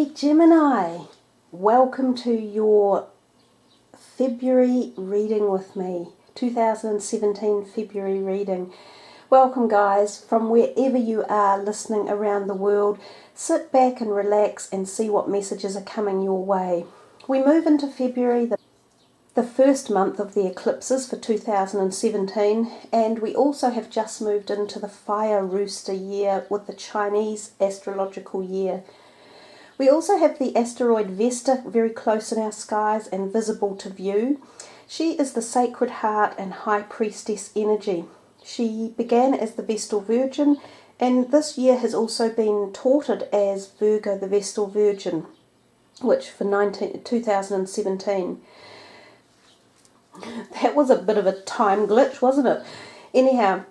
Hey Gemini, welcome to your February reading with me, 2017 February reading. Welcome guys, from wherever you are listening around the world. Sit back and relax and see what messages are coming your way. We move into February, the first month of the eclipses for 2017, and we also have just moved into the fire rooster year with the Chinese astrological year. We also have the asteroid Vesta very close in our skies and visible to view. She is the Sacred Heart and High Priestess energy. She began as the Vestal Virgin, and this year has also been touted as Virgo the Vestal Virgin, which for 2017. That was a bit of a time glitch, wasn't it? Anyhow,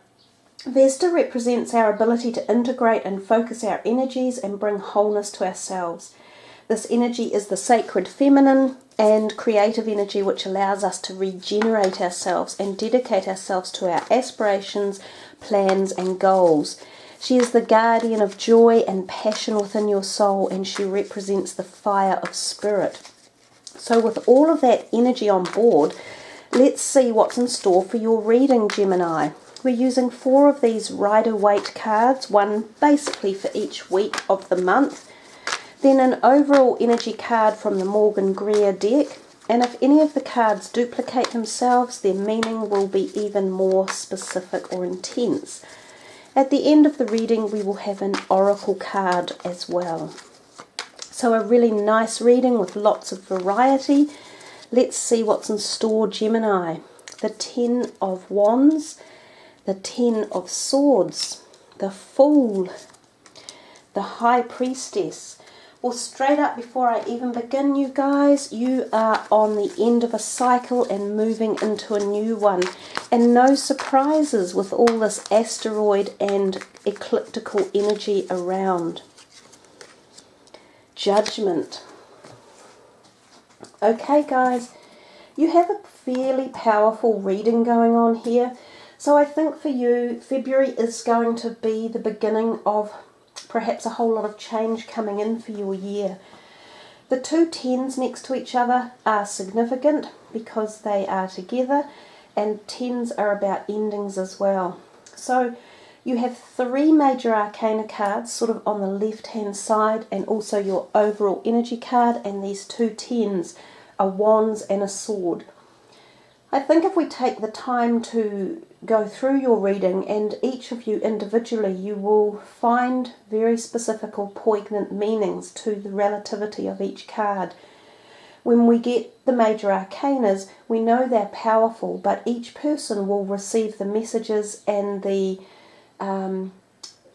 Vesta represents our ability to integrate and focus our energies and bring wholeness to ourselves. This energy is the sacred feminine and creative energy which allows us to regenerate ourselves and dedicate ourselves to our aspirations, plans and goals. She is the guardian of joy and passion within your soul, and she represents the fire of spirit. So with all of that energy on board, let's see what's in store for your reading, Gemini. We're using 4 of these Rider-Waite cards, one basically for each week of the month. Then an overall energy card from the Morgan Greer deck. And if any of the cards duplicate themselves, their meaning will be even more specific or intense. At the end of the reading, we will have an oracle card as well. So a really nice reading with lots of variety. Let's see what's in store, Gemini. The 10 of Wands, the 10 of Swords, the Fool, the High Priestess. Well, straight up before I even begin, you guys, you are on the end of a cycle and moving into a new one. And no surprises with all this asteroid and ecliptical energy around. Judgment. Okay, guys, you have a fairly powerful reading going on here. So I think for you, February is going to be the beginning of perhaps a whole lot of change coming in for your year. The 2 10s next to each other are significant because they are together, and 10s are about endings as well. So you have 3 major arcana cards sort of on the left hand side, and also your overall energy card, and these 2 10s, a wands and a sword. I think if we take the time to go through your reading, and each of you individually, you will find very specific or poignant meanings to the relativity of each card. When we get the major arcanas, we know they're powerful, but each person will receive the messages and the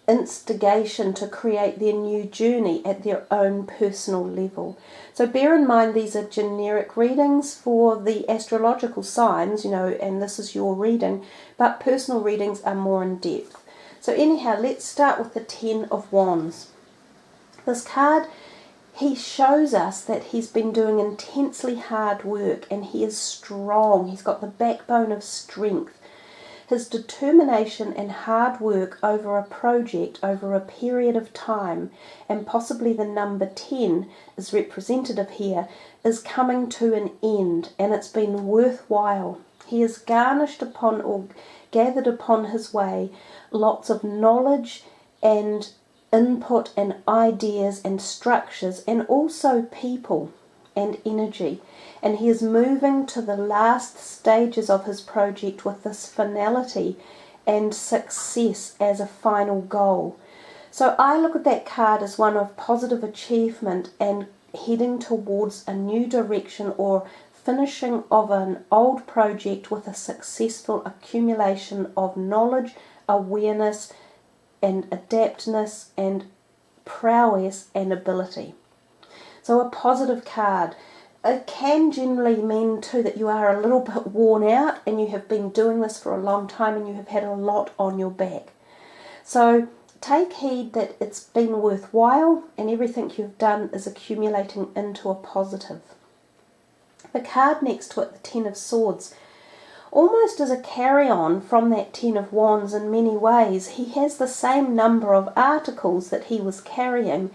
instigation to create their new journey at their own personal level. So bear in mind these are generic readings for the astrological signs, you know, and this is your reading, but personal readings are more in depth. So anyhow, let's start with the 10 of Wands. This card, he shows us that he's been doing intensely hard work and he is strong. He's got the backbone of strength. His determination and hard work over a project over a period of time, and possibly the number 10 is representative here, is coming to an end, and it's been worthwhile. He has garnished upon or gathered upon his way lots of knowledge and input and ideas and structures, and also people and energy. And he is moving to the last stages of his project with this finality and success as a final goal. So I look at that card as one of positive achievement and heading towards a new direction, or finishing of an old project with a successful accumulation of knowledge, awareness and adaptness and prowess and ability. So a positive card. It can generally mean too that you are a little bit worn out and you have been doing this for a long time and you have had a lot on your back. So take heed that it's been worthwhile and everything you've done is accumulating into a positive. The card next to it, the 10 of Swords, almost as a carry-on from that 10 of Wands in many ways. He has the same number of articles that he was carrying,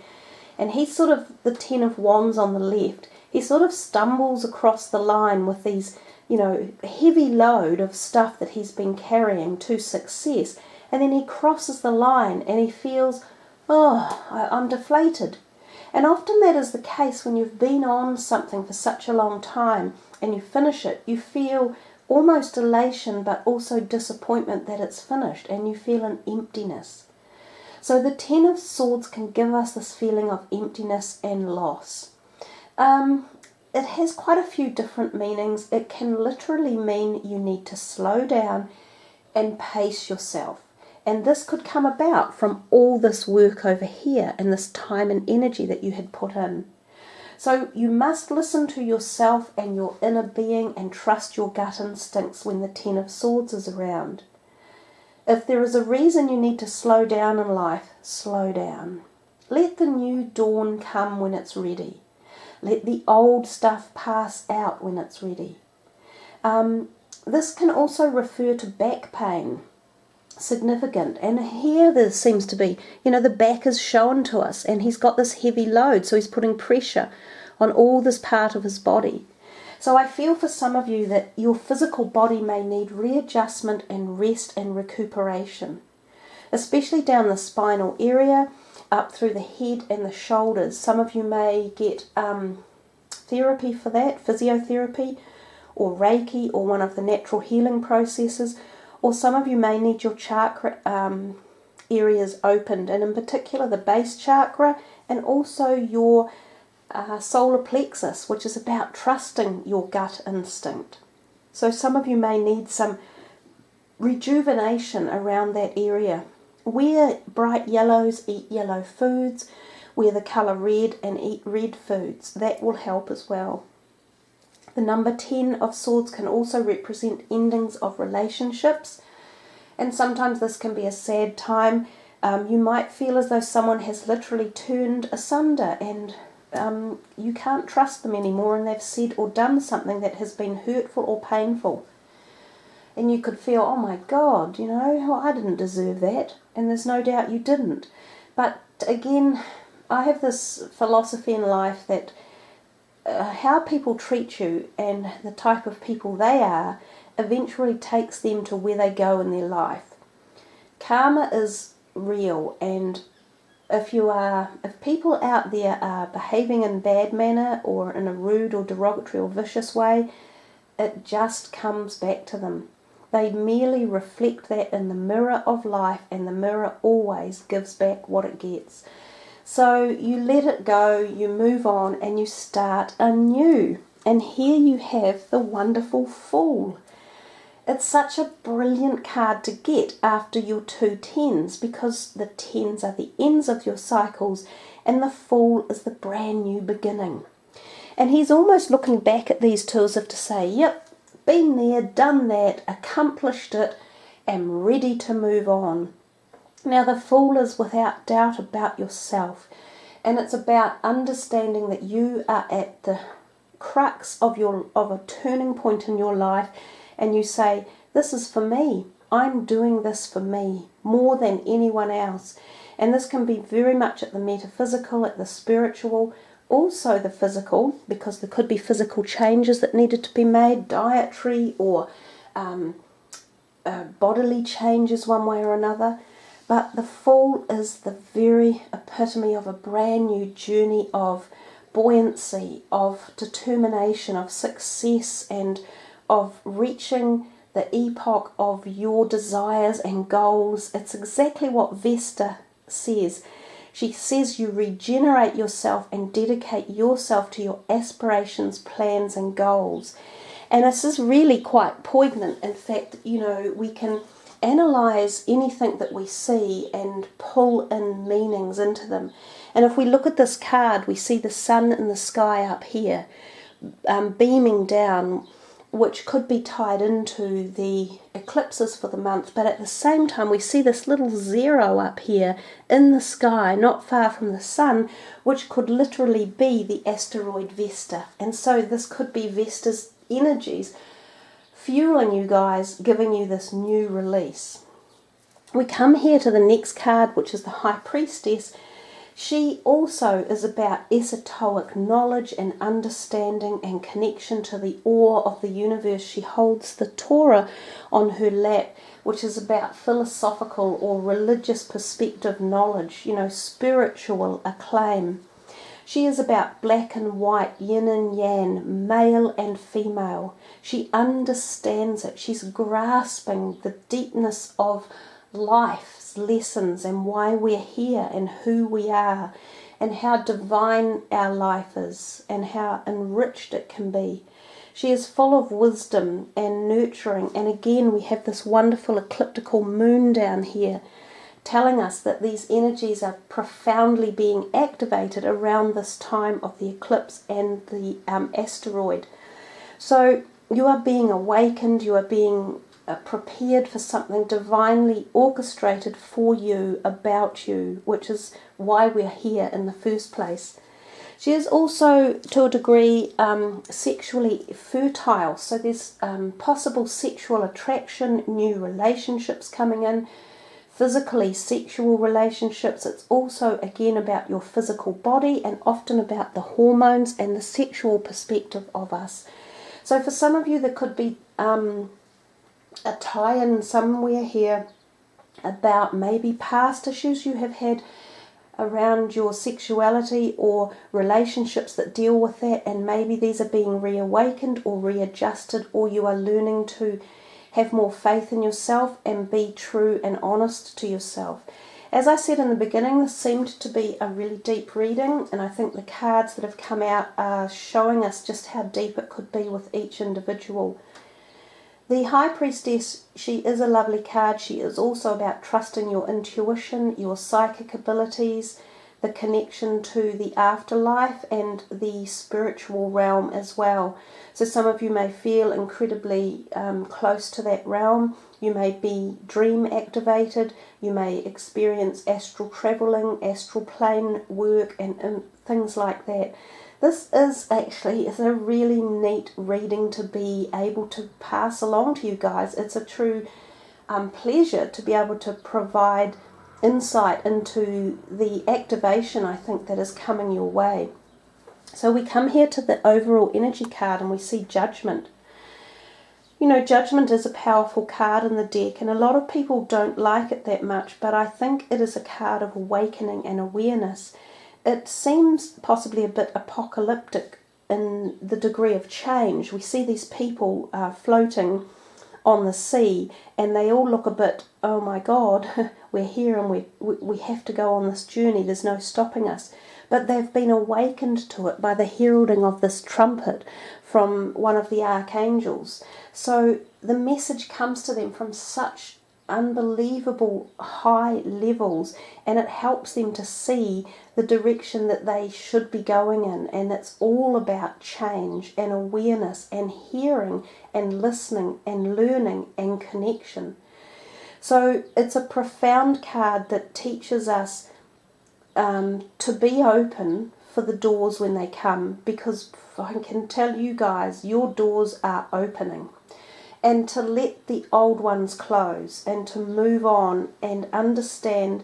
and he's sort of the Ten of Wands on the left. He sort of stumbles across the line with these, you know, heavy load of stuff that he's been carrying to success, and then he crosses the line and he feels, oh, I'm deflated. And often that is the case when you've been on something for such a long time and you finish it. You feel almost elation but also disappointment that it's finished, and you feel an emptiness. So the Ten of Swords can give us this feeling of emptiness and loss. It has quite a few different meanings. It can literally mean you need to slow down and pace yourself. And this could come about from all this work over here and this time and energy that you had put in. So you must listen to yourself and your inner being and trust your gut instincts when the Ten of Swords is around. If there is a reason you need to slow down in life, slow down. Let the new dawn come when it's ready. Let the old stuff pass out when it's ready. This can also refer to back pain. Significant. And here there seems to be, you know, the back is shown to us and he's got this heavy load, so he's putting pressure on all this part of his body. So I feel for some of you that your physical body may need readjustment and rest and recuperation, especially down the spinal area, up through the head and the shoulders. Some of you may get therapy for that, physiotherapy or Reiki or one of the natural healing processes, or some of you may need your chakra areas opened, and in particular the base chakra and also your solar plexus, which is about trusting your gut instinct. So some of you may need some rejuvenation around that area. Wear bright yellows, eat yellow foods, wear the colour red and eat red foods. That will help as well. The number 10 of Swords can also represent endings of relationships, and sometimes this can be a sad time. You might feel as though someone has literally turned asunder and you can't trust them anymore, and they've said or done something that has been hurtful or painful. And you could feel, oh my God, you know, I didn't deserve that, and there's no doubt you didn't. But again, I have this philosophy in life that how people treat you and the type of people they are eventually takes them to where they go in their life. Karma is real, and if people out there are behaving in bad manner or in a rude or derogatory or vicious way, it just comes back to them. They merely reflect that in the mirror of life, and the mirror always gives back what it gets. So you let it go, you move on, and you start anew. And here you have the wonderful Fool. It's such a brilliant card to get after your 2 tens, because the 10s are the ends of your cycles and the Fool is the brand new beginning. And he's almost looking back at these two as if to say, yep, been there, done that, accomplished it, am ready to move on. Now the Fool is without doubt about yourself, and it's about understanding that you are at the crux of a turning point in your life, and you say, this is for me, I'm doing this for me more than anyone else. And this can be very much at the metaphysical, at the spiritual, also the physical, because there could be physical changes that needed to be made, dietary or bodily changes one way or another. But the Fool is the very epitome of a brand new journey of buoyancy, of determination, of success, and of reaching the epoch of your desires and goals. It's exactly what Vesta says. She says you regenerate yourself and dedicate yourself to your aspirations, plans and goals. And this is really quite poignant. In fact, you know, we can analyze anything that we see and pull in meanings into them. And if we look at this card, we see the sun in the sky up here, beaming down, which could be tied into the eclipses for the month. But at the same time, we see this little 0 up here in the sky, not far from the sun, which could literally be the asteroid Vesta. And so this could be Vesta's energies fueling you guys, giving you this new release. We come here to the next card, which is the High Priestess. She also is about esoteric knowledge and understanding and connection to the awe of the universe. She holds the Torah on her lap, which is about philosophical or religious perspective knowledge, spiritual acclaim. She is about black and white, yin and yang, male and female. She understands it. She's grasping the deepness of life's lessons and why we're here and who we are and how divine our life is and how enriched it can be. She is full of wisdom and nurturing, and again we have this wonderful ecliptical moon down here telling us that these energies are profoundly being activated around this time of the eclipse and the asteroid. So you are being awakened, you are being prepared for something divinely orchestrated for you, about you, which is why we're here in the first place. She is also, to a degree, sexually fertile, so there's possible sexual attraction, new relationships coming in, physically sexual relationships. It's also, again, about your physical body and often about the hormones and the sexual perspective of us. So for some of you, there could be a tie-in somewhere here about maybe past issues you have had around your sexuality or relationships that deal with that, and maybe these are being reawakened or readjusted, or you are learning to have more faith in yourself and be true and honest to yourself. As I said in the beginning, this seemed to be a really deep reading, and I think the cards that have come out are showing us just how deep it could be with each individual. The High Priestess, she is a lovely card. She is also about trusting your intuition, your psychic abilities, the connection to the afterlife and the spiritual realm as well. So some of you may feel incredibly close to that realm. You may be dream activated. You may experience astral traveling, astral plane work and things like that. This is a really neat reading to be able to pass along to you guys. It's a true pleasure to be able to provide insight into the activation, I think, that is coming your way. So we come here to the overall energy card and we see Judgment. Judgment is a powerful card in the deck, and a lot of people don't like it that much, but I think it is a card of awakening and awareness. It seems possibly a bit apocalyptic in the degree of change. We see these people floating on the sea, and they all look a bit, oh my God, we're here and we have to go on this journey, there's no stopping us. But they've been awakened to it by the heralding of this trumpet from one of the archangels. So the message comes to them from such unbelievable high levels, and it helps them to see the direction that they should be going in, and it's all about change and awareness and hearing and listening and learning and connection. So it's a profound card that teaches us to be open for the doors when they come, because I can tell you guys, your doors are opening. And to let the old ones close and to move on and understand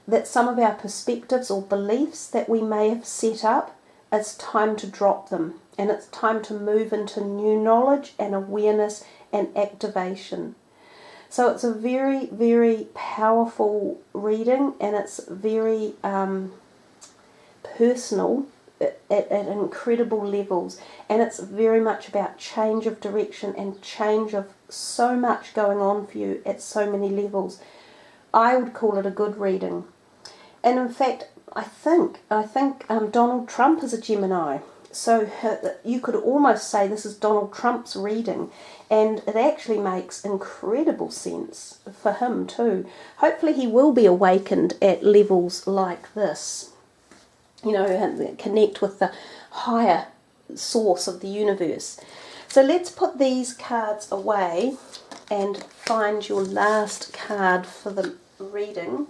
that some of our perspectives or beliefs that we may have set up, it's time to drop them. And it's time to move into new knowledge and awareness and activation. So it's a very, very powerful reading, and it's very personal at incredible levels, and it's very much about change of direction and change of so much going on for you at so many levels. I would call it a good reading. And in fact, I think Donald Trump is a Gemini, so you could almost say this is Donald Trump's reading, and it actually makes incredible sense for him too. Hopefully he will be awakened at levels like this, and connect with the higher source of the universe. So let's put these cards away and find your last card for the reading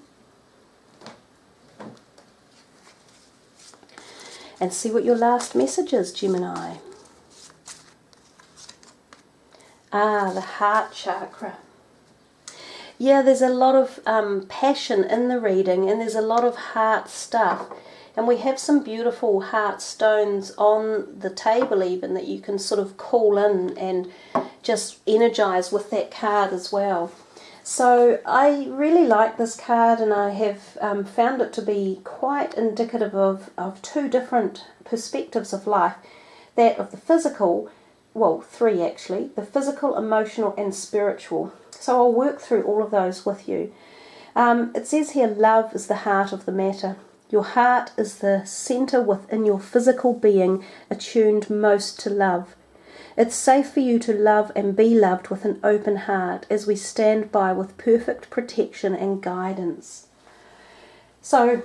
and see what your last message is, Gemini. The heart chakra. Yeah, there's a lot of passion in the reading, and there's a lot of heart stuff. And we have some beautiful heart stones on the table even that you can sort of call in and just energize with that card as well. So I really like this card, and I have found it to be quite indicative of two different perspectives of life. That of the physical, well, three actually, the physical, emotional and spiritual. So I'll work through all of those with you. It says here, love is the heart of the matter. Your heart is the centre within your physical being, attuned most to love. It's safe for you to love and be loved with an open heart as we stand by with perfect protection and guidance. So,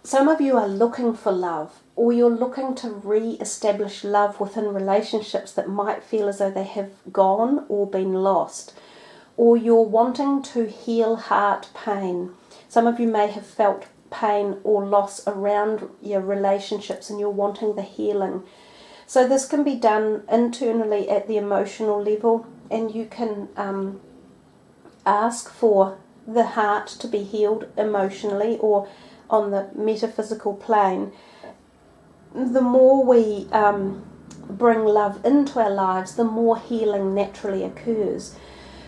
some of you are looking for love, or you're looking to re-establish love within relationships that might feel as though they have gone or been lost. Or you're wanting to heal heart pain. Some of you may have felt pain or loss around your relationships and you're wanting the healing. So this can be done internally at the emotional level, and you can ask for the heart to be healed emotionally or on the metaphysical plane. The more we bring love into our lives, the more healing naturally occurs.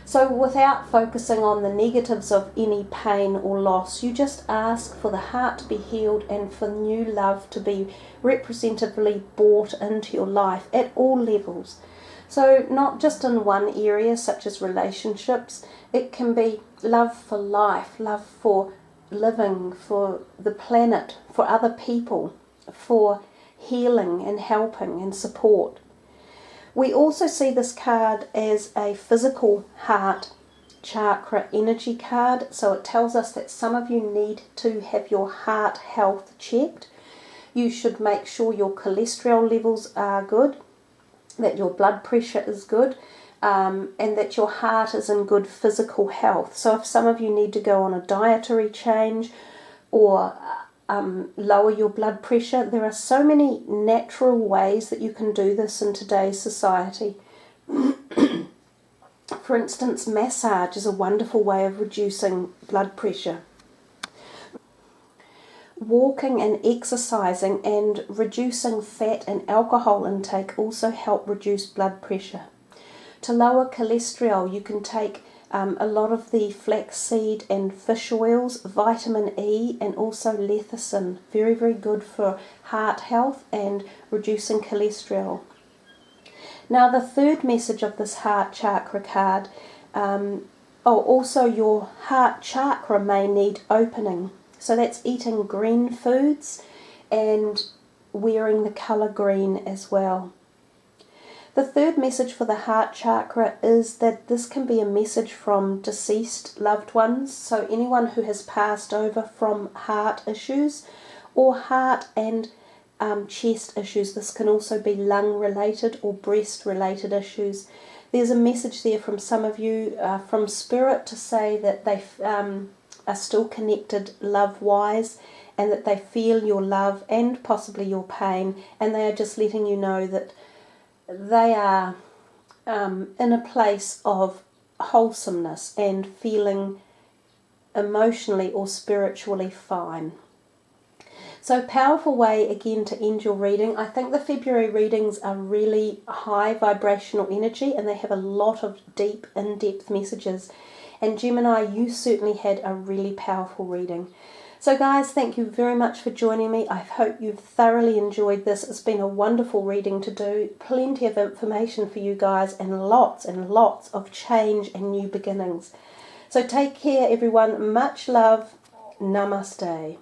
So without focusing on the negatives of any pain or loss, you just ask for the heart to be healed and for new love to be representatively brought into your life at all levels. So not just in one area such as relationships, it can be love for life, love for living, for the planet, for other people, for healing and helping and support. We also see this card as a physical heart chakra energy card. So it tells us that some of you need to have your heart health checked. You should make sure your cholesterol levels are good, that your blood pressure is good, and that your heart is in good physical health. So if some of you need to go on a dietary change or lower your blood pressure, there are so many natural ways that you can do this in today's society. For instance, massage is a wonderful way of reducing blood pressure. Walking and exercising and reducing fat and alcohol intake also help reduce blood pressure. To lower cholesterol, you can take a lot of the flaxseed and fish oils, vitamin E and also lecithin. Very, very good for heart health and reducing cholesterol. Now the third message of this heart chakra card, also your heart chakra may need opening. So that's eating green foods and wearing the colour green as well. The third message for the heart chakra is that this can be a message from deceased loved ones, so anyone who has passed over from heart issues or heart and chest issues. This can also be lung related or breast related issues. There's a message there from some of you from spirit to say that they are still connected love-wise and that they feel your love and possibly your pain, and they are just letting you know that they are in a place of wholesomeness and feeling emotionally or spiritually fine. So powerful way again to end your reading. I think the February readings are really high vibrational energy and they have a lot of deep, in-depth messages. And Gemini, you certainly had a really powerful reading. So guys, thank you very much for joining me. I hope you've thoroughly enjoyed this. It's been a wonderful reading to do. Plenty of information for you guys and lots of change and new beginnings. So take care everyone. Much love. Namaste.